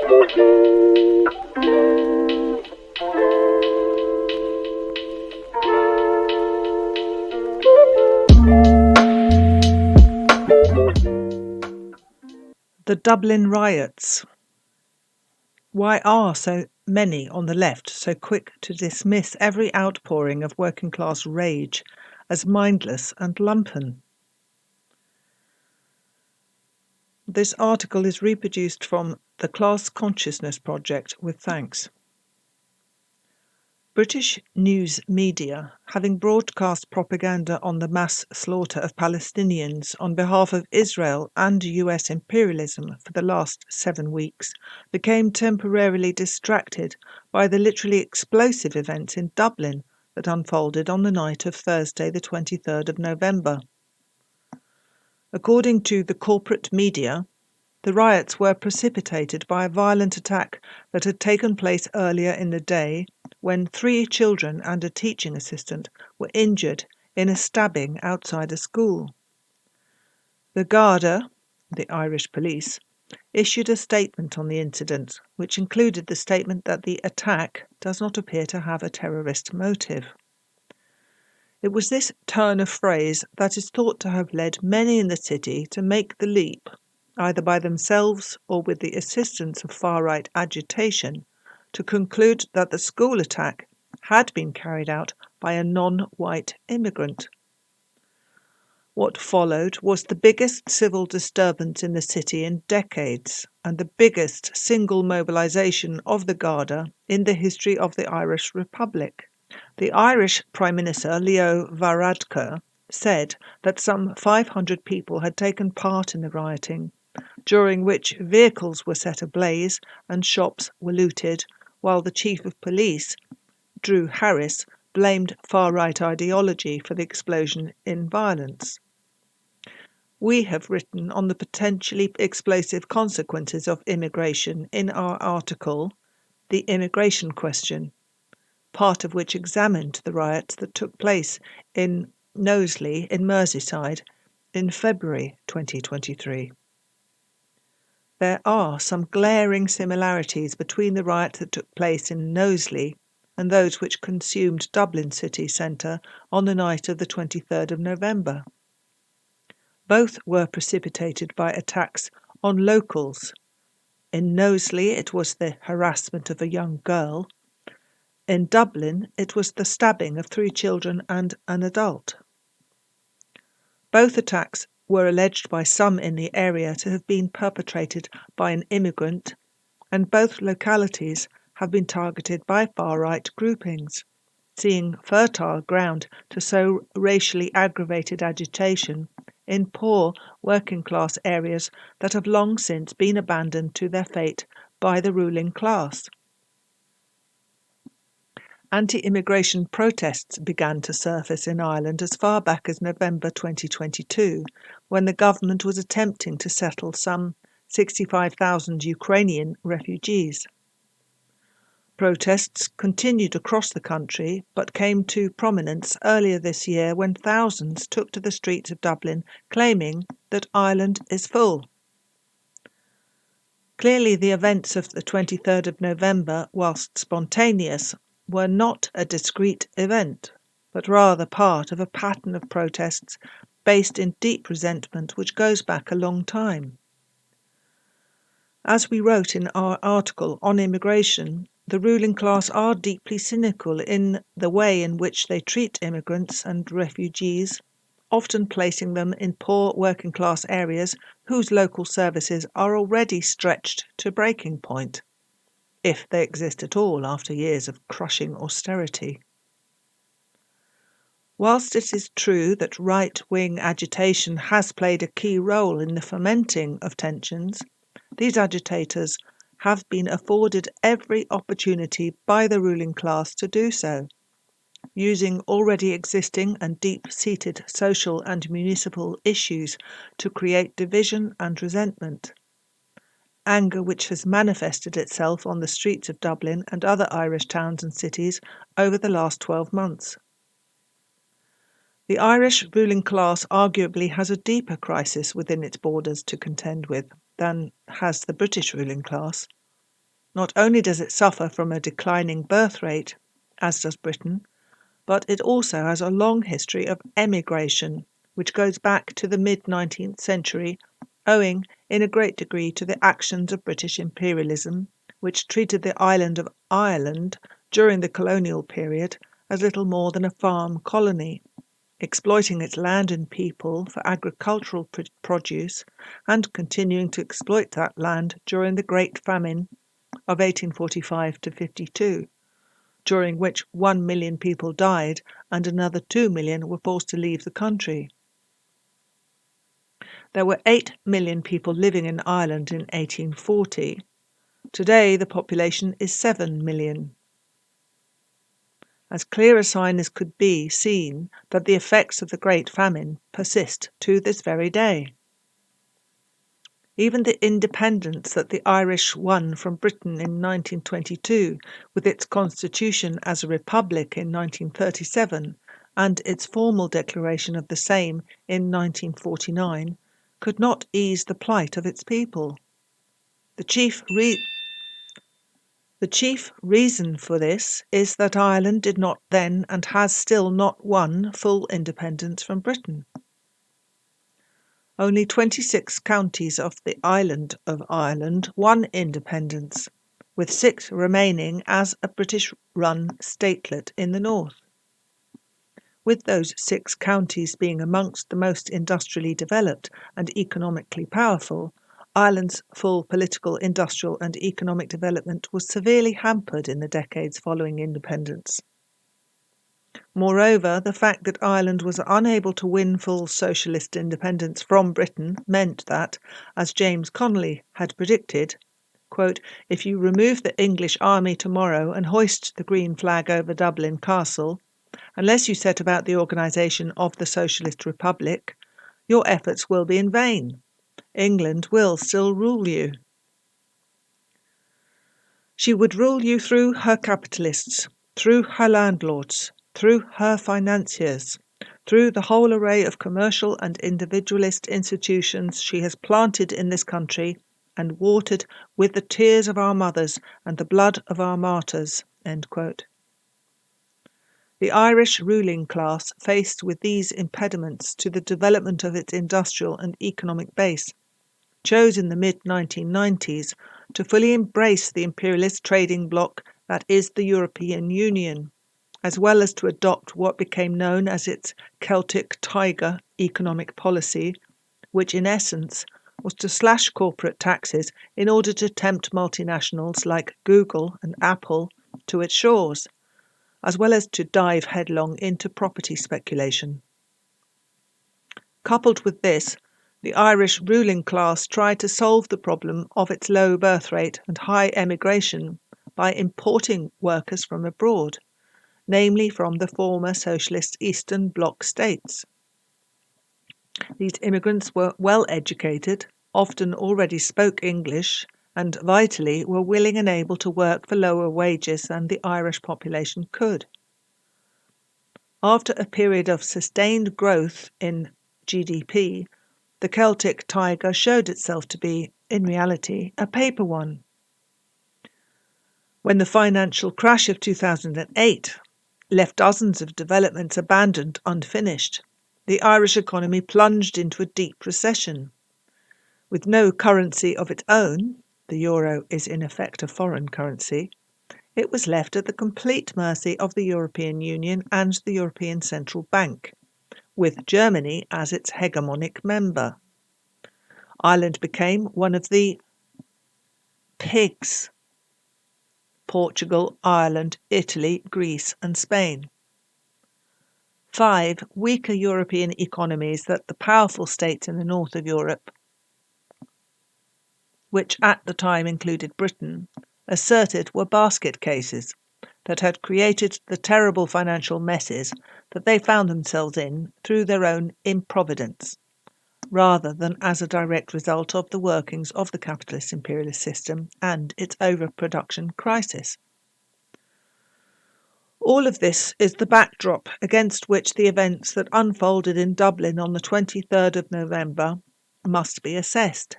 The Dublin riots. Why are so many on the left so quick to dismiss every outpouring of working class rage as mindless and lumpen? This article is reproduced from the Class Consciousness Project with thanks. British news media, having broadcast propaganda on the mass slaughter of Palestinians on behalf of Israel and US imperialism for the last 7 weeks, became temporarily distracted by the literally explosive events in Dublin that unfolded on the night of Thursday, the 23rd of November. According to the corporate media, the riots were precipitated by a violent attack that had taken place earlier in the day when 3 children and a teaching assistant were injured in a stabbing outside a school. The Garda, the Irish police, issued a statement on the incident, which included the statement that the attack does not appear to have a terrorist motive. It was this turn of phrase that is thought to have led many in the city to make the leap, either by themselves or with the assistance of far-right agitation, to conclude that the school attack had been carried out by a non-white immigrant. What followed was the biggest civil disturbance in the city in decades and the biggest single mobilisation of the Garda in the history of the Irish Republic. The Irish Prime Minister Leo Varadkar said that some 500 people had taken part in the rioting, during which vehicles were set ablaze and shops were looted, while the Chief of Police, Drew Harris, blamed far-right ideology for the explosion in violence. We have written on the potentially explosive consequences of immigration in our article, The Immigration Question, part of which examined the riots that took place in Knowsley in Merseyside in February 2023. There are some glaring similarities between the riots that took place in Knowsley and those which consumed Dublin city centre on the night of the 23rd of November. Both were precipitated by attacks on locals. In Knowsley it was the harassment of a young girl. In Dublin it was the stabbing of 3 children and an adult. Both attacks were alleged by some in the area to have been perpetrated by an immigrant, and both localities have been targeted by far-right groupings, seeing fertile ground to sow racially aggravated agitation in poor working-class areas that have long since been abandoned to their fate by the ruling class. Anti-immigration protests began to surface in Ireland as far back as November 2022, when the government was attempting to settle some 65,000 Ukrainian refugees. Protests continued across the country, but came to prominence earlier this year when thousands took to the streets of Dublin claiming that Ireland is full. Clearly, the events of the 23rd of November, whilst spontaneous, were not a discrete event, but rather part of a pattern of protests based in deep resentment which goes back a long time. As we wrote in our article on immigration, the ruling class are deeply cynical in the way in which they treat immigrants and refugees, often placing them in poor working class areas whose local services are already stretched to breaking point, if they exist at all after years of crushing austerity. Whilst it is true that right-wing agitation has played a key role in the fomenting of tensions, these agitators have been afforded every opportunity by the ruling class to do so, using already existing and deep-seated social and municipal issues to create division and resentment. Anger which has manifested itself on the streets of Dublin and other Irish towns and cities over the last 12 months. The Irish ruling class arguably has a deeper crisis within its borders to contend with than has the British ruling class. Not only does it suffer from a declining birth rate, as does Britain, but it also has a long history of emigration, which goes back to the mid-19th century, owing in a great degree to the actions of British imperialism, which treated the island of Ireland during the colonial period as little more than a farm colony, exploiting its land and people for agricultural produce and continuing to exploit that land during the Great Famine of 1845 to 52, during which 1 million people died and another 2 million were forced to leave the country. There were 8 million people living in Ireland in 1840. Today the population is 7 million. As clear a sign as could be seen that the effects of the Great Famine persist to this very day. Even the independence that the Irish won from Britain in 1922, with its constitution as a republic in 1937 and its formal declaration of the same in 1949, could not ease the plight of its people. The chief reason for this is that Ireland did not then and has still not won full independence from Britain. Only 26 counties of the island of Ireland won independence, with 6 remaining as a British-run statelet in the north. With those 6 counties being amongst the most industrially developed and economically powerful, Ireland's full political, industrial and economic development was severely hampered in the decades following independence. Moreover, the fact that Ireland was unable to win full socialist independence from Britain meant that, as James Connolly had predicted, quote, "If you remove the English army tomorrow and hoist the green flag over Dublin Castle, unless you set about the organisation of the Socialist Republic, your efforts will be in vain. England will still rule you. She would rule you through her capitalists, through her landlords, through her financiers, through the whole array of commercial and individualist institutions she has planted in this country and watered with the tears of our mothers and the blood of our martyrs." End quote. The Irish ruling class, faced with these impediments to the development of its industrial and economic base, chose in the mid-1990s to fully embrace the imperialist trading bloc that is the European Union, as well as to adopt what became known as its Celtic Tiger economic policy, which in essence was to slash corporate taxes in order to tempt multinationals like Google and Apple to its shores, as well as to dive headlong into property speculation. Coupled with this, the Irish ruling class tried to solve the problem of its low birth rate and high emigration by importing workers from abroad, namely from the former socialist Eastern Bloc states. These immigrants were well educated, often already spoke English, and vitally were willing and able to work for lower wages than the Irish population could. After a period of sustained growth in GDP, the Celtic Tiger showed itself to be, in reality, a paper one. When the financial crash of 2008 left dozens of developments abandoned unfinished, the Irish economy plunged into a deep recession. With no currency of its own, the euro is in effect a foreign currency, it was left at the complete mercy of the European Union and the European Central Bank, with Germany as its hegemonic member. Ireland became one of the pigs: Portugal, Ireland, Italy, Greece and Spain. 5 weaker European economies that the powerful states in the north of Europe, which at the time included Britain, asserted were basket cases that had created the terrible financial messes that they found themselves in through their own improvidence, rather than as a direct result of the workings of the capitalist imperialist system and its overproduction crisis. All of this is the backdrop against which the events that unfolded in Dublin on the 23rd of November must be assessed.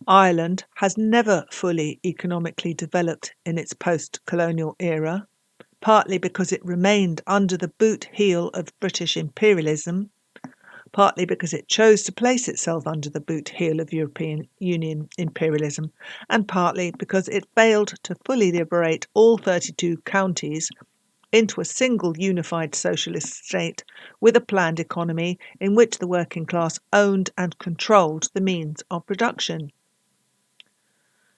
Ireland has never fully economically developed in its post-colonial era, partly because it remained under the boot heel of British imperialism, partly because it chose to place itself under the boot heel of European Union imperialism, and partly because it failed to fully liberate all 32 counties into a single unified socialist state with a planned economy in which the working class owned and controlled the means of production.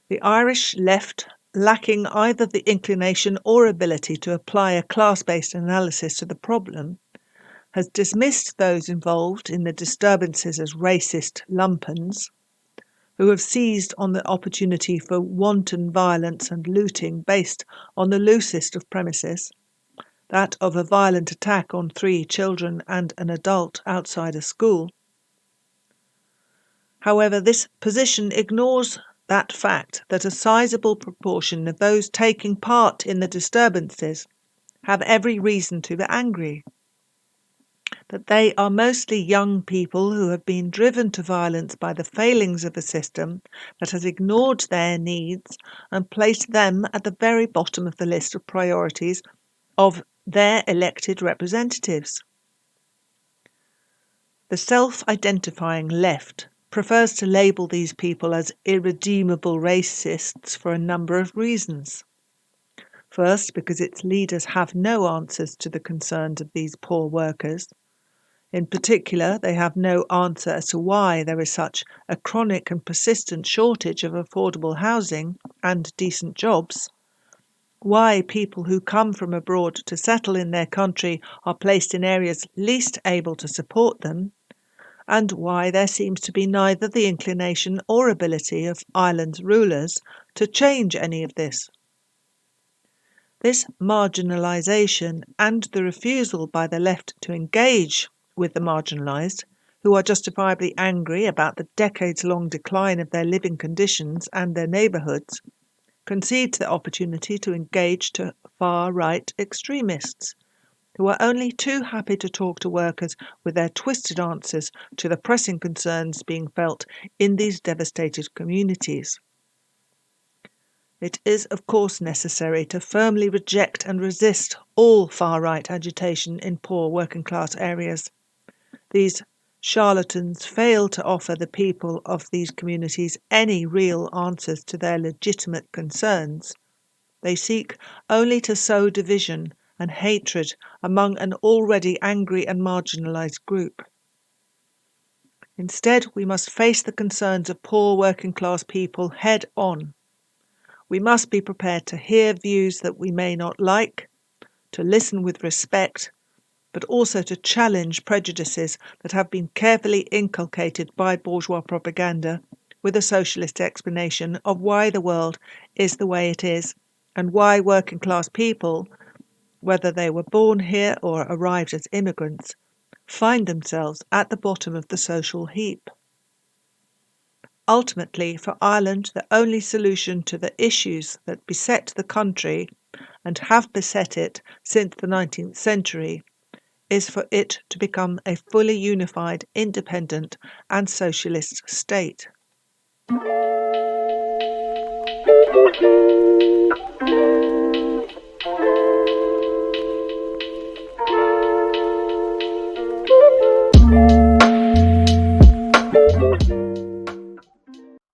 The Irish left, lacking either the inclination or ability to apply a class-based analysis to the problem, has dismissed those involved in the disturbances as racist lumpens, who have seized on the opportunity for wanton violence and looting based on the loosest of premises, that of a violent attack on 3 children and an adult outside a school. However, this position ignores that fact that a sizable proportion of those taking part in the disturbances have every reason to be angry, that they are mostly young people who have been driven to violence by the failings of a system that has ignored their needs and placed them at the very bottom of the list of priorities of their elected representatives. The self-identifying left prefers to label these people as irredeemable racists for a number of reasons. First, because its leaders have no answers to the concerns of these poor workers. In particular, they have no answer as to why there is such a chronic and persistent shortage of affordable housing and decent jobs, why people who come from abroad to settle in their country are placed in areas least able to support them, and why there seems to be neither the inclination or ability of Ireland's rulers to change any of this. This marginalisation and the refusal by the left to engage with the marginalised, who are justifiably angry about the decades-long decline of their living conditions and their neighbourhoods, concedes the opportunity to engage to far-right extremists, who are only too happy to talk to workers with their twisted answers to the pressing concerns being felt in these devastated communities. It is, of course, necessary to firmly reject and resist all far-right agitation in poor working-class areas. These charlatans fail to offer the people of these communities any real answers to their legitimate concerns. They seek only to sow division and hatred among an already angry and marginalised group. Instead, we must face the concerns of poor working-class people head on. We must be prepared to hear views that we may not like, to listen with respect, but also to challenge prejudices that have been carefully inculcated by bourgeois propaganda with a socialist explanation of why the world is the way it is and why working-class people, whether they were born here or arrived as immigrants, find themselves at the bottom of the social heap. Ultimately, for Ireland, the only solution to the issues that beset the country and have beset it since the 19th century is for it to become a fully unified, independent and socialist state.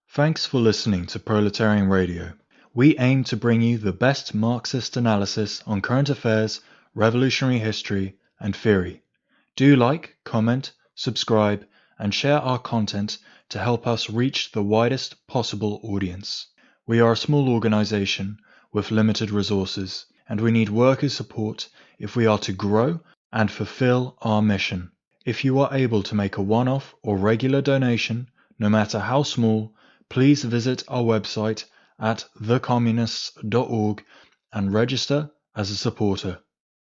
Thanks for listening to Proletarian Radio. We aim to bring you the best Marxist analysis on current affairs, revolutionary history, and theory. Do like, comment, subscribe, and share our content to help us reach the widest possible audience. We are a small organization with limited resources, and we need workers' support if we are to grow and fulfill our mission. If you are able to make a one-off or regular donation, no matter how small, please visit our website at thecommunists.org and register as a supporter.